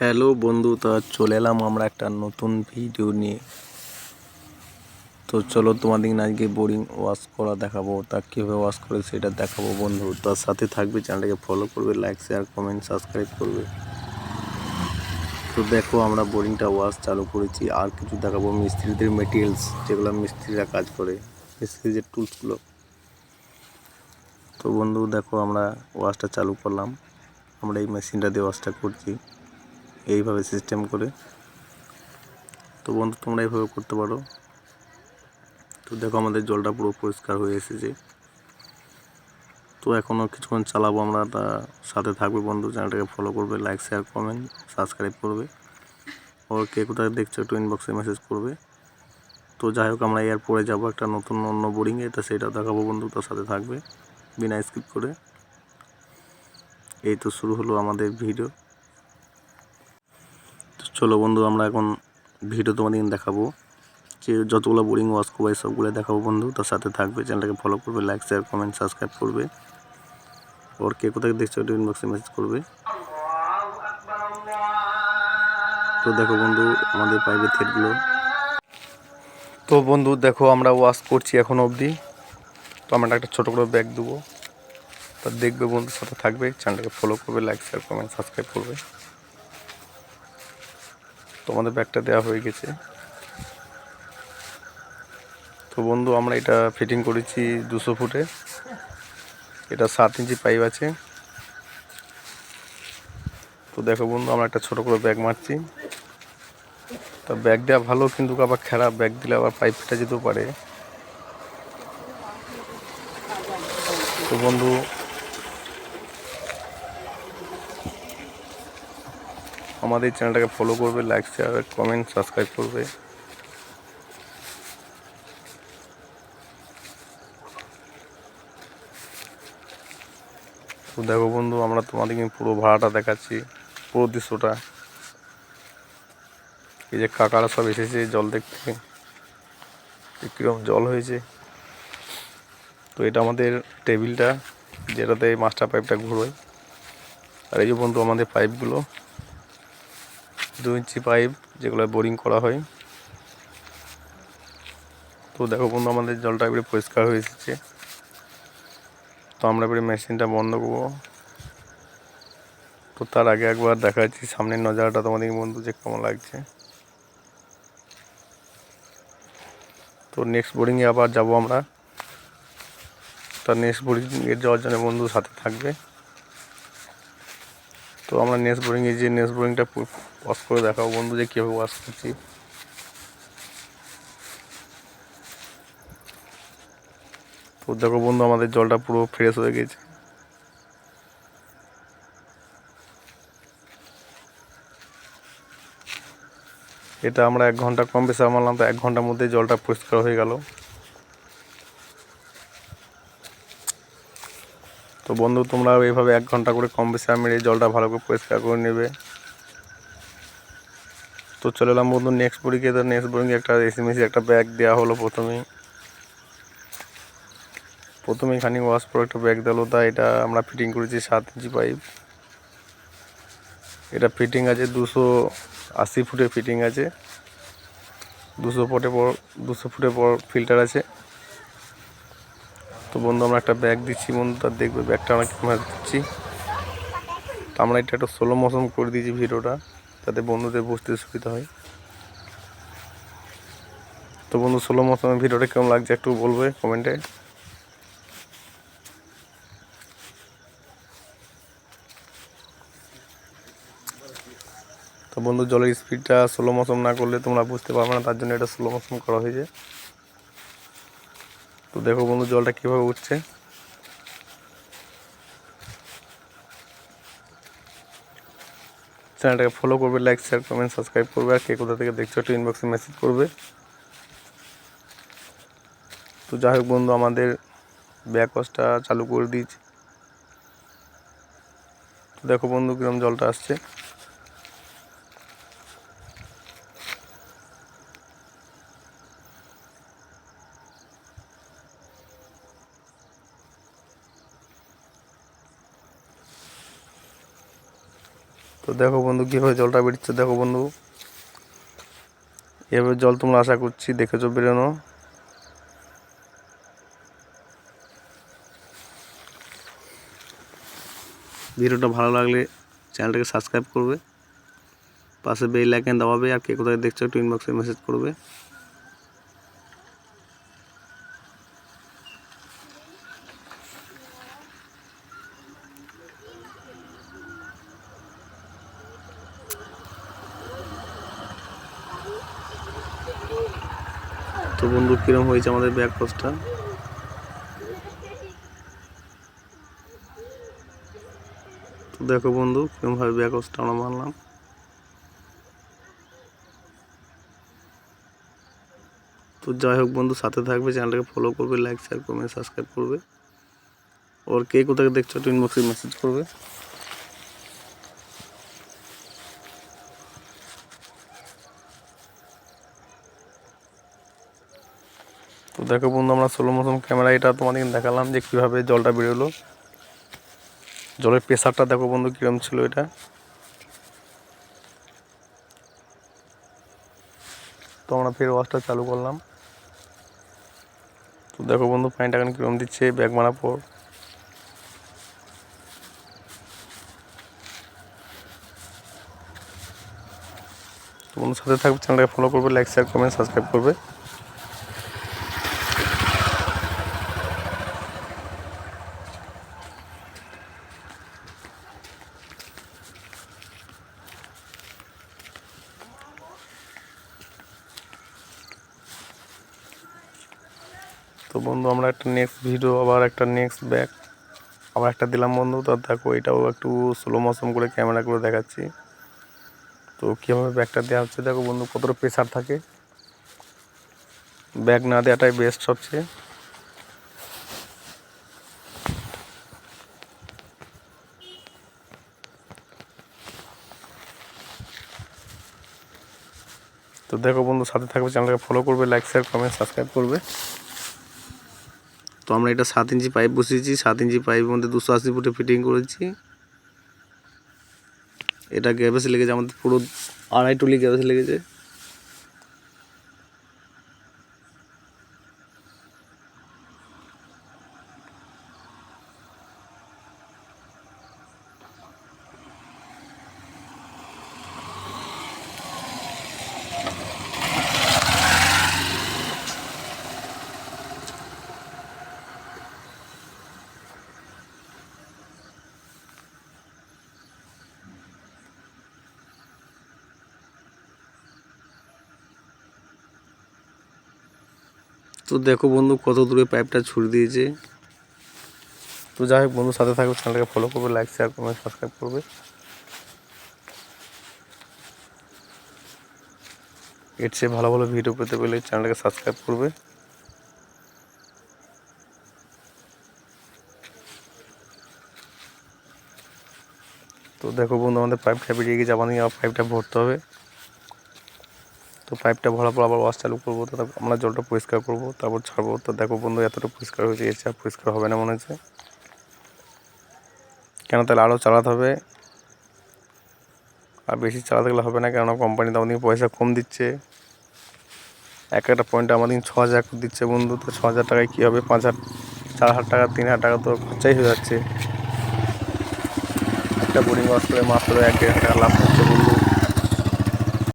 Hello বন্ধু, তা চলে এলাম আমরা একটা নতুন ভিডিও নিয়ে। তো চলো তোমাদের আজকে বোরিং ওয়াশ করা দেখাবো, তা কীভাবে ওয়াশ করে সেটা দেখাবো বন্ধু। তার সাথে থাকবে, চ্যানেলটাকে ফলো করবে, লাইক শেয়ার কমেন্ট সাবস্ক্রাইব করবে। তো দেখো আমরা বোরিংটা ওয়াশ চালু করেছি, আর কিছু দেখাবো মিস্ত্রিদের মেটেরিয়ালস, যেগুলো মিস্ত্রিরা কাজ করে, মিস্ত্রিদের টুলসগুলো। তো বন্ধু দেখো আমরা ওয়াশটা চালু করলাম, আমরা এই মেশিনটা দিয়ে ওয়াশটা করছি এইভাবে সিস্টেম করে। তো বন্ধু তোমরা এইভাবে করতে পারো। তো দেখো আমাদের জলটা পুরো পরিষ্কার হয়ে এসেছে। তো এখনও কিছুক্ষণ চালাবো আমরা, তা সাথে থাকবে বন্ধু, চ্যানেলটাকে ফলো করবে, লাইক শেয়ার কমেন্ট সাবস্ক্রাইব করবে। ওর কে কোথায় দেখছো একটু ইনবক্সে মেসেজ করবে। তো যাই হোক আমরা এরপরে যাবো একটা নতুন অন্য বোরিংয়ে, তা সেটা দেখাবো বন্ধু, তার সাথে থাকবে বিনা স্কিপ করে। এই তো শুরু হলো আমাদের ভিডিও। তো চলো বন্ধু আমরা এখন ভিডিও তোমাদের দেখাবো, যে যতগুলো বোরিং ওয়াশ করবো সবগুলো দেখাবো বন্ধু, তার সাথে থাকবে, চ্যানেলটাকে ফলো করবে, লাইক শেয়ার কমেন্ট সাবস্ক্রাইব করবে। ওর কে কোথায় দেখছো একটু ইনবক্সে মেসেজ করবে। তো দেখো বন্ধু আমাদের পাইপের থ্রেডগুলো। তো বন্ধু দেখো আমরা ওয়াশ করছি এখনো অবধি। তো আমরা একটা ছোটো করে ব্যাগ দেবো, তা দেখবে বন্ধুর সাথে থাকবে, চ্যানেলটাকে ফলো করবে, লাইক শেয়ার কমেন্ট সাবস্ক্রাইব করবে। তো আমাদের ব্যাগটা দেওয়া হয়ে গেছে। তো বন্ধু আমরা এটা ফিটিং করেছি 200 ফুটে, এটা 7 ইঞ্চি পাইপ আছে। তো দেখো বন্ধু আমরা একটা ছোটো করে ব্যাগ মারছি। তা ব্যাগ দেওয়া ভালো, কিন্তু আবার খারাপ ব্যাগ দিলে আবার পাইপ ফেটে যেতেও পারে। তো বন্ধু আমাদের চ্যানেলটাকে ফলো করবে, লাইক শেয়ার কমেন্ট সাবস্ক্রাইব করবে। তো দেখো বন্ধু আমরা তোমাদেরকে পুরো ভাড়াটা দেখাচ্ছি, পুরো দৃশ্যটা। এই যে কাকারা সব এসেছে জল দেখতে, কীরকম জল হয়েছে। তো এটা আমাদের টেবিলটা, যেটাতে মাস্টার পাইপটা ঘুরোয়। আর এই যে বন্ধু আমাদের পাইপগুলো 2 ইঞ্চি পাইপ, যেগুলো বোরিং করা হয়। তো দেখো বন্ধু আমাদের জলটা এবারে পরিষ্কার হয়ে এসেছে। তো আমরা এবারে মেশিনটা বন্ধ করবো। তো তার আগে একবার দেখাচ্ছি সামনের নজারাটা তোমাদের বন্ধু, যে কেমন লাগছে। তো নেক্সট বোরিংয়ে আবার যাব আমরা। তার নেক্সট বোরিংয়ে যাওয়ার জন্য বন্ধু সাথে থাকবে। তো আমরা নেক্সট বোরিংটা ওয়াশ করে দেখাবো বন্ধু, যে কীভাবে ওয়াশ করছি। তো দেখো বন্ধু আমাদের জলটা পুরো ফ্রেশ হয়ে গেছে। এটা আমরা 1 ঘন্টা কম বেশি মারলাম, তো 1 ঘন্টার মধ্যে জলটা পরিষ্কার হয়ে গেল। তো বন্ধু তোমরা এইভাবে 1 ঘন্টা করে কম বেশি মেরে জলটা ভালো করে পরিষ্কার করে নেবে। তো চলে এলাম বন্ধু নেক্সট বোরিংয়ে। তো নেক্সট বোরিংয়ে একটা এসএমএসি একটা ব্যাগ দেওয়া হলো প্রথমেই খানিক ওয়াশ করে একটা ব্যাগ দিলো। তা এটা আমরা ফিটিং করেছি 7 ইঞ্চি পাইপ। এটা ফিটিং আছে 280 ফুটের ফিটিং আছে, 200 ফুটের পর ফিল্টার আছে। তো বন্ধু আমরা একটা ব্যাগ দিচ্ছি বন্ধু, তার দেখবে ব্যাগটা আমরা কেমন দিচ্ছি। তো আমরা এটা একটু স্লো মোশন করে দিয়েছি ভিডিওটা, যাতে বন্ধুদের বুঝতে সুবিধা হয়। তো বন্ধু স্লো মোশনের ভিডিওটা কেমন লাগছে একটু বলবে কমেন্টে। তো বন্ধু জলের স্পিডটা স্লো মোশন না করলে তোমরা বুঝতে পারবে না, তার জন্য এটা স্লো মোশন করা হয়েছে। তো দেখো বন্ধু জলটা কীভাবে উঠছে। চ্যানেলটাকে ফলো করবে, লাইক শেয়ার কমেন্ট সাবস্ক্রাইব করবে। আর কে কোথা থেকে দেখছো একটু ইনবক্সে মেসেজ করবে। তো যাই হোক বন্ধু আমাদের ব্যাক ওয়াশটা চালু করে দিয়েছি। তো দেখো বন্ধু কিরম জলটা আসছে। তো দেখো বন্ধু কীভাবে জলটা বেরোচ্ছে, দেখো বন্ধু এভাবে জল তোমরা আশা করছি দেখেছো বেরোনো। ভিডিওটা ভালো লাগলে চ্যানেলটাকে সাবস্ক্রাইব করবে, পাশে বেল আইকন দাবাবে, আর কে কোথায় দেখছো একটু ইনবক্সে মেসেজ করবে। তো বন্ধু কিরম হয়েছে আমাদের ব্যাক পোস্টটা। তো দেখো বন্ধু কিরমভাবে ব্যাক পোস্টটা আমরা মারলাম। তো যাই হোক বন্ধু, সাথে থাকবে, চ্যানেলটাকে ফলো করবে, লাইক শেয়ার করবে, সাবস্ক্রাইব করবে, ওর কে কোথায় দেখছো একটু ইনবক্সে মেসেজ করবে। তো দেখো বন্ধু আমরা স্লো মোশন ক্যামেরা এটা তোমাদের দেখালাম যে কীভাবে জলটা বেরোলো। জলের প্রেশারটা দেখো বন্ধু কীরকম ছিল এটা। তো আমরা ফের ওয়াশটা চালু করলাম। তো দেখো বন্ধু পানিটা এখন কীরকম দিচ্ছে ব্যাগ মারার পর। তো বন্ধুর সাথে থাকবে, চ্যানেলটাকে ফলো করবে, লাইক শেয়ার করবে, সাবস্ক্রাইব করবে। তো বন্ধু আমরা একটা নেক্সট ভিডিও আবার একটা নেক্সট ব্যাগ আবার একটা দিলাম বন্ধু। তো দেখো এটাও একটু স্লো মোশন করে ক্যামেরা করে দেখাচ্ছি। তো কীভাবে ব্যাগটা দেওয়া হচ্ছে দেখো বন্ধু, কতটা প্রেশার থাকে। ব্যাগ না দেওয়াটাই বেস্ট সবচেয়ে। তো দেখো বন্ধু সাথে থাকবে, চ্যানেলটাকে ফলো করবে, লাইক শেয়ার কমেন্ট সাবস্ক্রাইব করবে। তো আমরা এটা 7 ইঞ্চি পাইপ বসিয়েছি, 7 ইঞ্চি পাইপের মধ্যে 280 ফুটে ফিটিং করেছি। এটা গ্যাবেজ লেগেছে আমাদের পুরো 2.5 টুলি গ্যাবেজ লেগেছে। তো দেখো বন্ধু কত দূরে পাইপটা ছুড়ে দিয়েছে। তো যাই হোক বন্ধু সাথে থাকবে, চ্যানেলটাকে ফলো করবে, লাইক শেয়ার করবে, সাবস্ক্রাইব করবে। এর চেয়ে ভালো ভালো ভিডিও পেতে পেলে চ্যানেলটাকে সাবস্ক্রাইব করবে। তো দেখো বন্ধু আমাদের পাইপটা বেরিয়ে গেছে, আমাদের আবার পাইপটা ভরতে হবে। তো পাইপটা ভরার পর আবার ওয়াশ চালু করবো, তো আমরা জলটা পরিষ্কার করবো, তারপর ছাড়বো। তো দেখো বন্ধু এতটা পরিষ্কার হয়েছে, এর চেয়ে পরিষ্কার হবে না মনে হচ্ছে, কেন তাহলে আরও চালাতে হবে। আর বেশি চালাতে গেলে হবে না, কেননা কোম্পানি তো আমাদের পয়সা কম দিচ্ছে। একটা পয়েন্টে আমাদের 6,000 করে দিচ্ছে বন্ধু। তো 6,000 টাকায় কী হবে, 5,000 4,000 টাকা 3,000 টাকা তো খরচাই হয়ে যাচ্ছে। একটা বোরিং ওয়াশ করে মাত্র 1-1.5 টাকা লাভ।